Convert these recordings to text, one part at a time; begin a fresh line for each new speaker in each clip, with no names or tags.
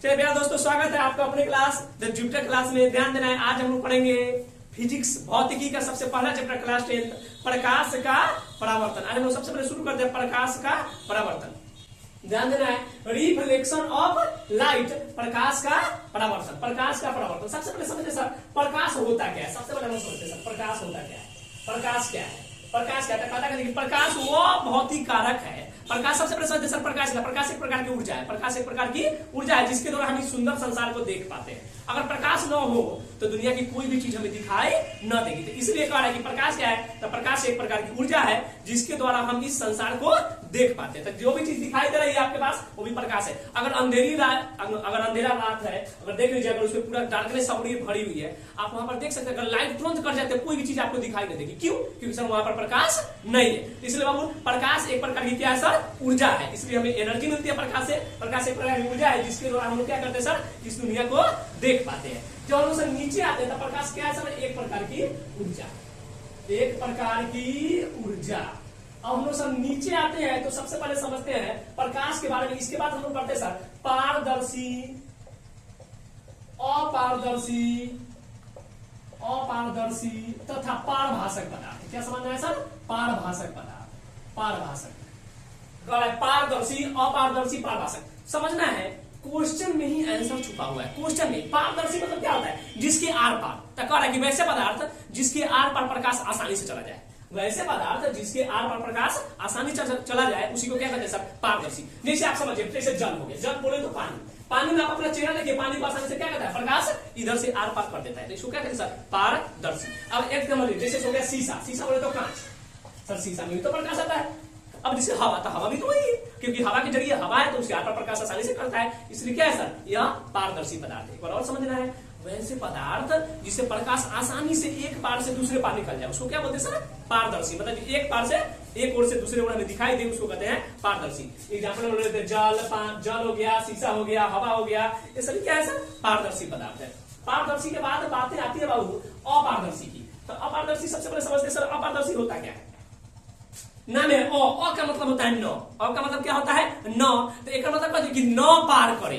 चलिए प्यारे दोस्तों, स्वागत है आपका अपने क्लास द जुपिटर क्लास में। ध्यान देना है, आज हम लोग पढ़ेंगे फिजिक्स भौतिकी का सबसे पहला चैप्टर क्लास 10 प्रकाश का परावर्तन। आज हम लोग सबसे पहले शुरू करते हैं प्रकाश का परावर्तन। ध्यान देना है, रिफ्लेक्शन ऑफ लाइट, प्रकाश का परावर्तन। प्रकाश का परावर्तन सबसे पहले समझते सर, प्रकाश होता क्या है। सबसे पहले हम समझते सर, प्रकाश होता क्या है। प्रकाश क्या है? प्रकाश क्या है? पता करेंगे। प्रकाश वो भौतिक कारक है। प्रकाश सबसे पहले समझते सर, प्रकाश का, प्रकाश एक प्रकार की ऊर्जा है। प्रकाश एक प्रकार की ऊर्जा है जिसके द्वारा हम इस सुंदर संसार को देख पाते हैं। अगर प्रकाश न हो तो दुनिया की कोई भी चीज हमें दिखाई न देगी। तो इसलिए कहा है कि प्रकाश क्या है, तो प्रकाश एक प्रकार की ऊर्जा है जिसके द्वारा हम इस संसार को देख पाते हैं। तो जो भी चीज दिखाई दे रही है आपके पास वो भी प्रकाश है। अगर अंधेरा रात है, अगर देख लीजिए, अगर उसमें पूरा डार्कनेस भरी हुई है, आप वहां पर देख सकते हैं। अगर लाइट तुरंत कर जाते हैं कोई भी चीज आपको दिखाई नहीं देगी। क्यों? क्योंकि सर वहां पर प्रकाश नहीं है। इसलिए बाबू प्रकाश एक प्रकार की क्या है सर, ऊर्जा है। इसलिए हमें एनर्जी मिलती है प्रकाश से। प्रकाश एक प्रकार की ऊर्जा है जिसके द्वारा हम लोग क्या करते हैं सर, इस दुनिया को देख पाते हैं। जब हम सर नीचे आते हैं तो प्रकाश क्या है सर, एक प्रकार की ऊर्जा, एक प्रकार की ऊर्जा। अब हम लोग सर नीचे आते हैं तो सबसे पहले समझते हैं प्रकाश के बारे में। इसके बाद हम लोग पढ़ते हैं सर पारदर्शी, अपारदर्शी, अपारदर्शी तथा पारभाषक पदार्थ। क्या समझना है सर? पारभाषक पदार्थ, पारभाषक। पारदर्शी, अपारदर्शी, पारभाषक समझना है। क्वेश्चन में ही आंसर छुपा हुआ है। क्वेश्चन में पारदर्शी मतलब क्या होता है, जिसके आर पार। तो कह रहा है कि वैसे पदार्थ जिसके आर पार प्रकाश आसानी से चला जाए। वैसे पदार्थ जिसके आर पार प्रकाश आसानी से चला जाए उसी को क्या कहते हैं सर, पारदर्शी। जैसे आप समझिए, जैसे जल हो गया। जल बोले तो पानी। पानी में आप अपना चेहरा देखिए, पानी को आसानी से क्या कहता है, प्रकाश इधर से आर पार कर देता है। तो इसको क्या कहते हैं सर, पारदर्शी। अब एक समझिए, जैसे हो गया शीशा। शीशा बोले तो कांच। सर शीशा में भी तो प्रकाश आता है। अब जैसे हवा, तो हवा भी तो वही है, क्योंकि हवा के जरिए हवा है तो उसके आर पार प्रकाश आसानी से करता है। इसलिए क्या है सर, यह पारदर्शी पदार्थ है। एक बार और समझना है, वैसे पदार्थ जिससे प्रकाश आसानी से एक पार से दूसरे पार निकल जाए उसको क्या बोलते हैं सर, पारदर्शी। मतलब एक पार से एक ओर से दूसरे ओर हमें दिखाई दे उसको कहते हैं पारदर्शी। एग्जाम्पल बोल रहे थे, जल हो गया, शीशा हो गया, हवा हो गया, ये सभी क्या है सर, पारदर्शी पदार्थ है। पारदर्शी के बाद बातें आती है बाबू अपारदर्शी की। तो अपारदर्शी सबसे पहले समझते हैं सर, अपारदर्शी होता क्या है। नाम है अ का मतलब होता है नौ। अ का मतलब क्या होता है, नौ। तो एक मतलब क्या कि नौ पार करे,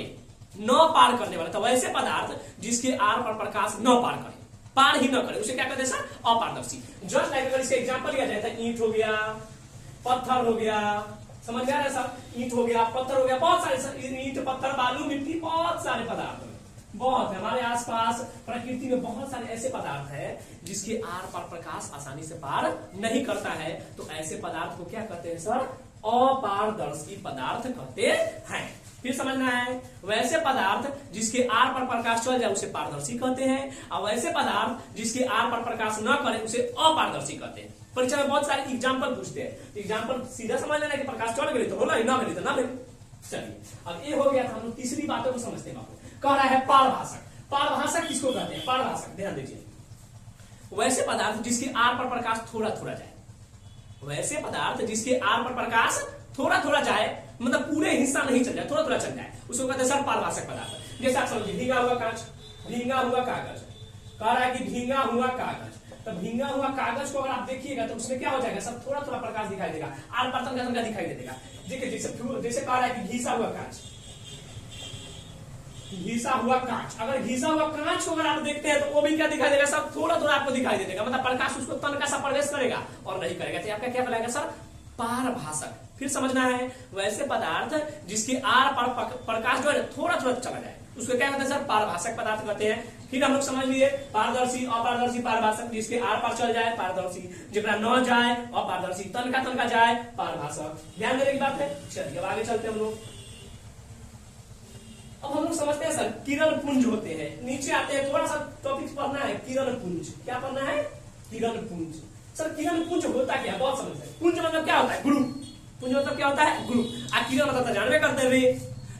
नौ पार करने वाला। तो वैसे पदार्थ जिसके आर पर प्रकाश नौ पार करे, पार ही न करे, उसे क्या कहते हैं सर, अपारदर्शी। जस्ट लाइक अगर इसका एग्जांपल लिया जाए तो ईंट हो गया, पत्थर हो गया, समझ में आ रहा है सर। ईंट हो गया, पत्थर हो गया, बहुत सारे ईंट, पत्थर, बालू, मिट्टी, बहुत सारे पदार्थ बहुत है हमारे आसपास। प्रकृति में बहुत सारे ऐसे पदार्थ है जिसके आर पार प्रकाश आसानी से पार नहीं करता है। तो ऐसे पदार्थ को क्या कहते हैं सर, अपारदर्शी पदार्थ कहते हैं। फिर समझना है, वैसे पदार्थ जिसके आर पर प्रकाश चल जाए उसे पारदर्शी कहते हैं, और वैसे पदार्थ जिसके आर पर प्रकाश न करे उसे अपारदर्शी कहते हैं। परीक्षा में बहुत सारे एग्जाम्पल पूछते हैं। एग्जाम्पल सीधा समझ लेना कि प्रकाश चल गई तो होला, ना मिली तो ना मिली। चलिए, अब ये हो गया था, हम लोग तीसरी बातों को समझते हैं। कह रहा है पारभाषक। पारभाषक किसको कहते हैं, पारभाषक। ध्यान दीजिए, वैसे पदार्थ जिसके आर पर प्रकाश थोड़ा थोड़ा जाए। वैसे पदार्थ जिसके आर पर प्रकाश थोड़ा थोड़ा जाए, मतलब पूरे हिस्सा नहीं चल जाए, थोड़ा थोड़ा चल जाए, उसको कहते हैं सर पारभाषक पदार्थ। जैसे आप समझिए, भींगा हुआ कांच, भींगा हुआ कागज। कह रहा है कि भींगा हुआ कागज। तो भींगा हुआ कागज को अगर आप देखिएगा तो उसमें क्या हो जाएगा सर, थोड़ा थोड़ा प्रकाश दिखाई देगा, आर पार तनका दिखाई देगा। जैसे कह रहा है कि घिसा हुआ कांच, घिसा हुआ कांच। अगर घिसा हुआ कांच को अगर आप देखते हैं तो वो भी क्या दिखाई देगा सर, थोड़ा थोड़ा आपको दिखाई देगा, मतलब प्रकाश उसको तनका सा प्रवेश करेगा और नहीं करेगा। तो आपका क्या कहलाएगा सर, पारभाषक। फिर समझना है, वैसे पदार्थ जिसके आर पार प्रकाश जो है थोड़ा थोड़ा चला जाए उसको क्या कहते हैं सर, पारभाषक पदार्थ कहते हैं। फिर हम लोग समझ लिए पारदर्शी, अपारदर्शी, पारभाषक। जिसके आर पार चल जाए पारदर्शी, जरा न जाए अपारदर्शी, तनका जाए पारभाषक। ध्यान देने की बात है। चलिए अब आगे चलते हैं हम लोग। अब हम लोग समझते हैं सर, किरण पुंज होते हैं। नीचे आते हैं, थोड़ा सा टॉपिक पढ़ना है, किरण पुंज। क्या पढ़ना है, किरण पुंज। सर किरण पुंज होता क्या है, बहुत समझते हैं। पुंज मतलब क्या होता है, ग्रुप। पुंज मतलब क्या होता है, ग्रुप। आ किरण मतलब जानवे करते हुए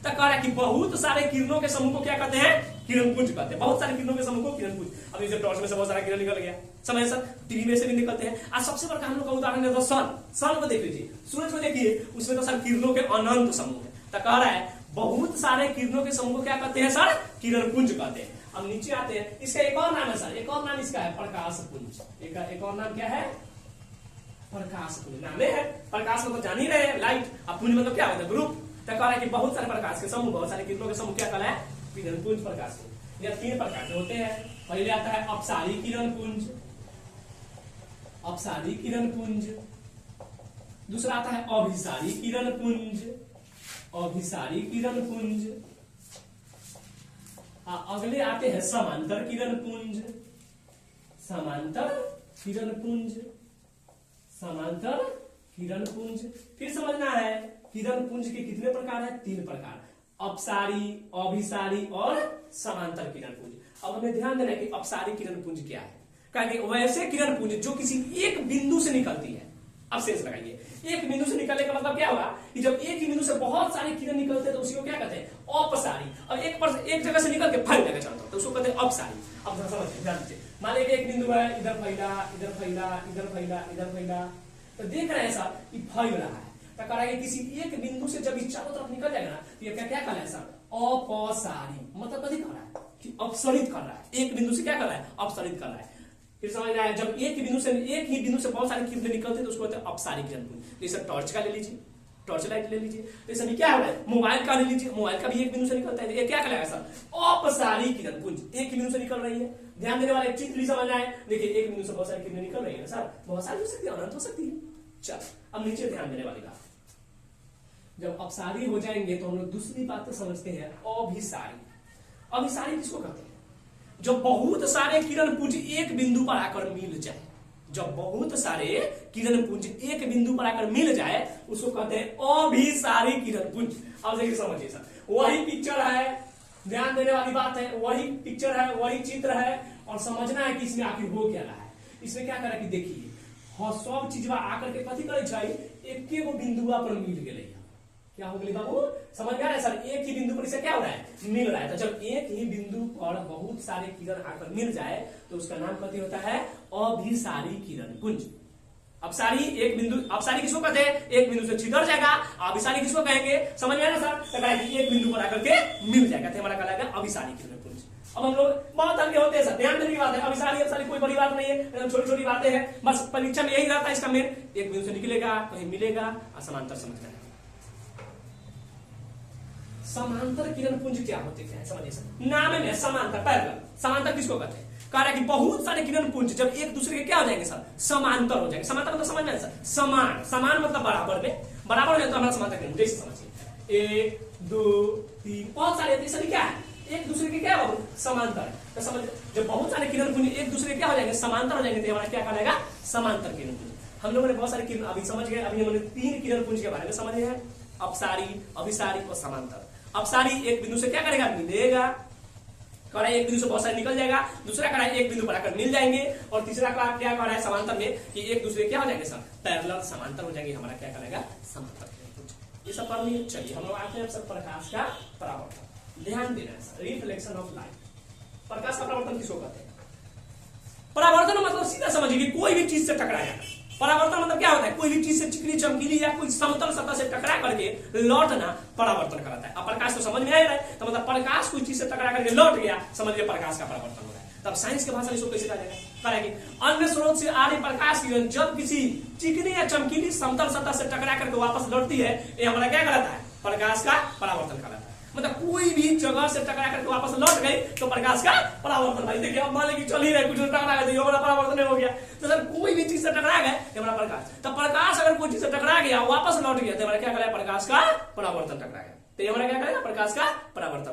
तो कह रहा है कि बहुत सारे किरणों के समूह को क्या कहते हैं, किरण पुंज कहते हैं। बहुत सारे किरणों के समूह को किरण पुंज। अब जैसे टॉर्च में से बहुत सारा किरण निकल गया, समझे सर, टीवी में से भी निकलते हैं। आज सबसे बड़ा हम लोग का उदाहरण है तो सन। सन को देख लीजिए, सूरज को देखिए, उसमें तो सर किरणों के अनंत समूह है। तो कह रहा है बहुत सारे किरणों के समूह को क्या कहते हैं सर, किरण पुंज कहते हैं। अब नीचे आते हैं, इसका एक और नाम है सर, एक और नाम इसका है प्रकाश पुंज। एक और नाम क्या है, प्रकाश पुंज। नाम है प्रकाश मतलब जान ही रहे, लाइट। अब पुंज मतलब क्या होता है, ग्रुप। तो कह रहा है कि बहुत सारे प्रकाश के समूह, बहुत सारे किरणों के समूह क्या कहला है, किरण पुंज प्रकाश पुंज। यह तीन प्रकार के होते हैं। पहले आता है अपसारी किरण पुंज, अपसारी किरण पुंज। दूसरा आता है अभिसारी किरण पुंज, अभिसारी किरण पुंज। अगले आते हैं समांतर किरण पुंज, समांतर किरण पुंज, समांतर किरण पुंज। फिर समझना है किरण पुंज के कितने प्रकार हैं? तीन प्रकार, अपसारी, अभिसारी और समांतर किरण पुंज। अब हमें ध्यान देना है कि अपसारी किरण पुंज क्या है। कहेंगे वैसे किरण पुंज जो किसी एक बिंदु से निकलती है। अब शेष लगाइए, एक बिंदु से निकलने का मतलब क्या होगा कि जब एक ही बिंदु से बहुत सारे किरण निकलते हैं तो उसी को क्या कहते हैं? अपसारी। अब एक जगह से निकल के फैल जगह चलता है तो उसको कहते हैं अपसारी। अब समझिए, ध्यान दीजिए, मान लीजिए एक बिंदु है, इधर फैला, इधर फैला, इधर फैला, इधर फैला, तो देख रहे हैं सर कि फैल रहा है। तो कह रहा है किसी एक बिंदु से जब चारों तरफ निकल जाएगा ना तो ये क्या क्या कर रहा है सर? अपसारी। मतलब कभी कर रहा है कि अपसरित कर रहा है। एक बिंदु से क्या कर रहा है? अपसरित कर रहा है। फिर समझ रहा है, जब एक ही बिंदु से बहुत सारे किरण निकलते हैं तो उसको कहते हैं अपसारी किरण पुंज। जैसे टॉर्च का ले लीजिए, टॉर्च लाइट ले लीजिए। जैसे अभी क्या हो रहा है, मोबाइल का ले लीजिए, मोबाइल का भी एक बिंदु से निकलता है, ये क्या कहलाएगा सर? अपसारी किरण पुंज। एक ही बिंदु से निकल रही है। ध्यान देने वाले चित्र भी समझ आए। देखिए एक बिंदु से बहुत सारी किरण निकल रही है सर, बहुत सारी हो सकती है, अनंत हो सकती है। चलो अब नीचे ध्यान देने वाली बात, जब अपसारी हो जाएंगे तो हम लोग दूसरी बात समझते हैं, अभिसारी। अभिसारी किसको कहते हैं? जब बहुत सारे किरण पुंज एक बिंदु पर आकर मिल जाए, जब बहुत सारे किरण पुंज एक बिंदु पर आकर मिल जाए उसको कहते हैं अभिसारी किरण पुंज। अब देखिए समझिए सर, वही पिक्चर है, ध्यान देने वाली बात है, वही पिक्चर है, वही चित्र है, और समझना है कि इसमें आखिर हो क्या रहा है। इसमें क्या करा कि देखिए सब चीज आकर के कथी करे छै, एके गो बिंदुआ पर मिल गए। क्या हो गई बाबू? समझ में आ रहा है सर? एक ही बिंदु पर इसे क्या हो रहा है? मिल रहा है। तो जब एक ही बिंदु पर बहुत सारे किरण आकर मिल जाए तो उसका नाम कथी होता है? अभिसारी किरण पुंज। अपसारी एक बिंदु, अपसारी किसको कहते हैं? एक बिंदु से छितर जाएगा। अभिसारी किसको कहेंगे? समझ में आ रहा है सर? तो एक बिंदु पर आकर के मिल जाएगा तो हमारा कहलाएगा अभिसारी किरण पुंज। अब हम लोग बहुत हल्के होते हैं सर, ध्यान देने की बात है। अभिसारी अपसारी कोई बड़ी बात नहीं है, एकदम छोटी छोटी बातें हैं। बस परीक्षा में यही रहता है इसका मेन, एक बिंदु से निकलेगा, कहीं मिलेगा, और समांतर समझना है। समांतर किरण पुंज क्या होते हैं समझिए सर, नाम में समांतर, पैरेलल। समांतर किसको कहते हैं? कह रहा है कि बहुत सारे किरण पुंज जब एक दूसरे के क्या हो जाएंगे सर? समांतर हो जाएंगे। समांतर मतलब समझ में सर, समान, समान मतलब बराबर में, बराबर हो जाए तो हमारा समांतर किरण। जैसे समझिए 1 2 3 बहुत सारे सभी क्या है? एक दूसरे के क्या हो? समांतर। तो समझ, जब बहुत सारे किरण पुंज एक दूसरे के क्या हो जाएंगे? समांतर हो जाएंगे तो हमारा क्या कहलाएगा? समांतर किरण पुंज। हम लोगों ने बहुत सारे किरण अभी समझ गए। अभी हमने 3 किरण पुंज के बारे में समझे हैं, अपसारी, अभिसारी और समांतर। अपसारी एक बिंदु से क्या करेगा? मिलेगा। कह रहा है एक बिंदु से बहुत सारे निकल जाएगा। दूसरा कह रहा है एक बिंदु पर आकर मिल जाएंगे। और तीसरा क्या कह रहा है समांतर में कि एक दूसरे क्या हो जाएंगे सर? पैरेलल, समांतर हो जाएंगे। हमारा क्या कहलाएगा? समांतर। ये सब पढ़ लिए। चलिए हम लोग आते हैं सर प्रकाश का परावर्तन। ध्यान देना है सर, रिफ्लेक्शन ऑफ लाइट। प्रकाश का परावर्तन किसको कहते हैं? परावर्तन मतलब सीधा समझिए कोई भी चीज से टकराया। परावर्तन मतलब क्या होता है? कोई भी चीज से चिकनी चमकीली या कोई समतल सतह से टकरा करके लौटना परावर्तन कराता है। अब प्रकाश तो समझ में आ रहा है, तो मतलब प्रकाश कोई चीज से टकरा करके लौट गया, समझिए प्रकाश का परावर्तन हो रहा है। तब साइंस के भाषा में इसको कैसे कहा जाएगा? अन्य स्रोत से आ रही प्रकाश किरण जब किसी चिकनी या चमकीली समतल सतह से टकरा करके वापस लौटती है, ये हमारा क्या कहलाता है? प्रकाश का परावर्तन कहलाता है। मतलब कोई भी जगह से टकरा करके वापस लौट गई तो प्रकाश का परावर्तन। भाई देखिए, अब मान लीजिए चल ही रहे, कुछ टकरा गए तो हमारा परावर्तन हो गया। तो सर कोई भी चीज से टकरा गए तो हमारा प्रकाश, तो प्रकाश अगर कोई चीज से टकरा गया वापस लौट गया तो हमारा क्या कहलाएगा? प्रकाश का परावर्तन टकरा गया, तो हमारा क्या कहलाएगा? प्रकाश का परावर्तन।